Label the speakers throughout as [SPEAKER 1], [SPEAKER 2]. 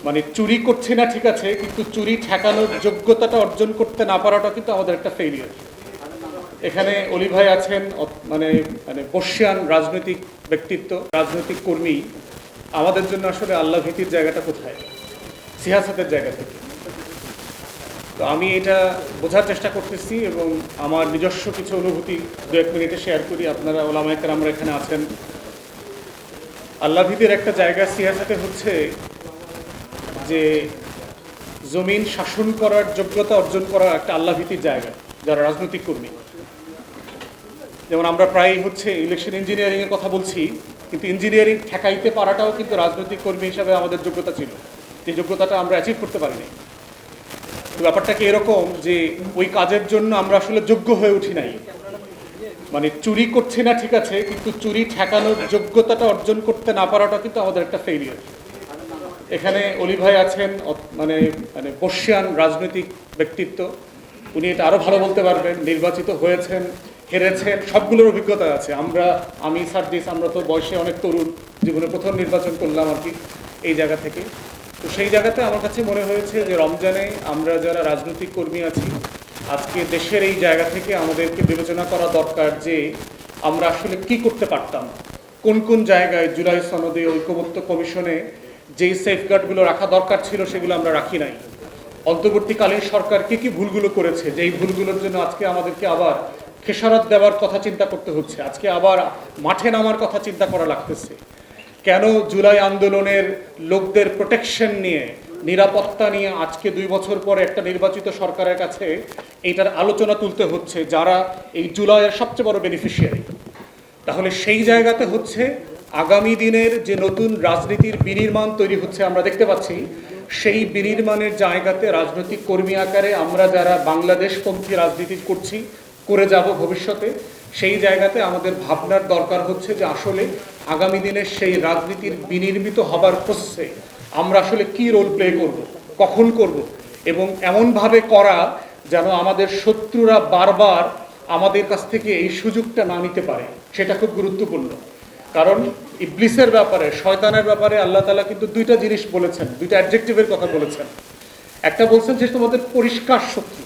[SPEAKER 1] মানে চুরি করছি না ঠিক আছে, কিন্তু চুরি ঠেকানোর যোগ্যতাটা অর্জন করতে না পারাটা কিন্তু আমাদের একটা ফেলিয়ার। এখানে অলি ভাই আছেন, মানে মানে বর্ষিয়ান রাজনৈতিক ব্যক্তিত্ব, রাজনৈতিক কর্মী। আমাদের জন্য আসলে আল্লাহ ভীতির জায়গাটা কোথায়? সিয়াসতের জায়গা থেকে। তো আমি এটা বোঝার চেষ্টা করতেছি এবং আমার নিজস্ব কিছু অনুভূতি দু এক মিনিটে শেয়ার করি। আপনারা ওলামায়ে কেরামরা এখানে আছেন। আল্লাহ ভীতির একটা জায়গা সিয়াসতে হচ্ছে যে জমিন শাসন করার যোগ্যতা অর্জন করা একটা আল্লাহ ভীতির জায়গা যারা রাজনৈতিক কর্মী। যেমন আমরা প্রায় ইলেকশন ইঞ্জিনিয়ারিংয়ের কথা বলছি, কিন্তু ইঞ্জিনিয়ারিং ঠেকাইতে পারাটাও কিন্তু রাজনৈতিক কর্মী হিসাবে আমাদের যোগ্যতা ছিল। যে যোগ্যতাটা আমরা অ্যাচিভ করতে পারিনি। ব্যাপারটা কি এরকম যে ওই কাজের জন্য আমরা আসলে যোগ্য হয়ে উঠি নাই। মানে চুরি করছি না ঠিক আছে, কিন্তু চুরি ঠেকানোর যোগ্যতাটা অর্জন করতে না পারাটা কিন্তু আমাদের একটা ফেলিয়ার। এখানে অলি ভাই আছেন, মানে মানে বর্ষিয়ান রাজনৈতিক ব্যক্তিত্ব। উনি এটা আরও ভালো বলতে পারবেন। নির্বাচিত হয়েছেন, হেরেছেন, সবগুলোর অভিজ্ঞতা আছে। আমি সার্জিস, আমরা তো বয়সে অনেক তরুণ, জীবনে প্রথম নির্বাচন করলাম আর কি এই জায়গা থেকে। তো সেই জায়গাতে আমার কাছে মনে হয়েছে যে রমজানে আমরা যারা রাজনৈতিক কর্মী আছি, আজকে দেশের এই জায়গা থেকে আমাদেরকে বিবেচনা করা দরকার যে আমরা আসলে কি করতে পারতাম, কোন কোন জায়গায় জুলাই সনদে, ঐক্যমত্য কমিশনে যেই সেফগার্ডগুলো রাখা দরকার ছিল সেগুলো আমরা রাখি নাই। অন্তর্বর্তীকালীন সরকার কি ভুলগুলো করেছে, যেই ভুলগুলোর জন্য আজকে আমাদেরকে আবার খেসারত দেওয়ার কথা চিন্তা করতে হচ্ছে, আজকে আবার মাঠে নামার কথা চিন্তা করা লাগতেছে। কেন জুলাই আন্দোলনের লোকদের প্রোটেকশন নিয়ে, নিরাপত্তা নিয়ে আজকে 2 বছর পরে একটা নির্বাচিত সরকারের কাছে এইটার আলোচনা তুলতে হচ্ছে, যারা এই জুলাইয়ের সবচেয়ে বড় বেনিফিশিয়ারি। তাহলে সেই জায়গাতে আগামী দিনের যে নতুন রাজনীতির বিনির্মাণ তৈরি হচ্ছে আমরা দেখতে পাচ্ছি, সেই বিনির্মাণের জায়গাতে রাজনৈতিক কর্মী আকারে আমরা যারা বাংলাদেশপন্থী রাজনীতি করে যাব ভবিষ্যতে, সেই জায়গাতে আমাদের ভাবনার দরকার হচ্ছে যে আসলে আগামী দিনের সেই রাজনীতির বিনির্মিত হবার প্রসেসে আমরা আসলে কি রোল প্লে করব, কখন করব, এবং এমনভাবে করা যেন আমাদের শত্রুরা বারবার আমাদের কাছ থেকে এই সুযোগটা না নিতে পারে। সেটা খুব গুরুত্বপূর্ণ। কারণ ইবলিসের ব্যাপারে, শয়তানের ব্যাপারে আল্লাহ তাআলা কিন্তু 2টা জিনিস বলেছেন, 2টা অ্যাডজেক্টিভের কথা বলেছেন। একটা বলছেন যে তোমাদের পরিষ্কার শত্রু,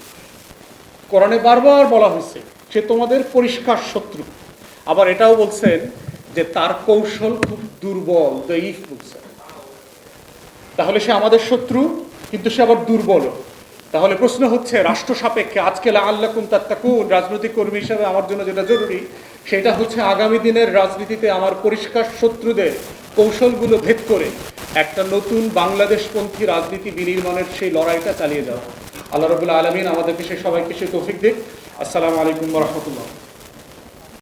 [SPEAKER 1] কোরআনে বারবার বলা হয়েছে সে তোমাদের পরিষ্কার শত্রু। আবার এটাও বলছেন যে তার কৌশল খুব দুর্বল, দঈফ বলছেন। তাহলে সে আমাদের শত্রু, কিন্তু সে আবার দুর্বল। তাহলে প্রশ্ন হচ্ছে রাষ্ট্র সাপেক্ষে আজকে লাআল্লাকুম তাত্তাকুন রাজনৈতিক কর্মী হিসাবে আমার জন্য যেটা জরুরি সেটা হচ্ছে আগামী দিনের রাজনীতিতে আমার পরিষ্কার শত্রুদের কৌশলগুলো ভেদ করে একটা নতুন বাংলাদেশপন্থী রাজনীতি বিনির্মাণের সেই লড়াইটা চালিয়ে যাওয়া। আল্লাহ রাব্বুল আলামিন আমাদেরকে সবাইকে সেই তৌফিক দিক। আসসালামু আলাইকুম ওয়া রাহমাতুল্লাহ।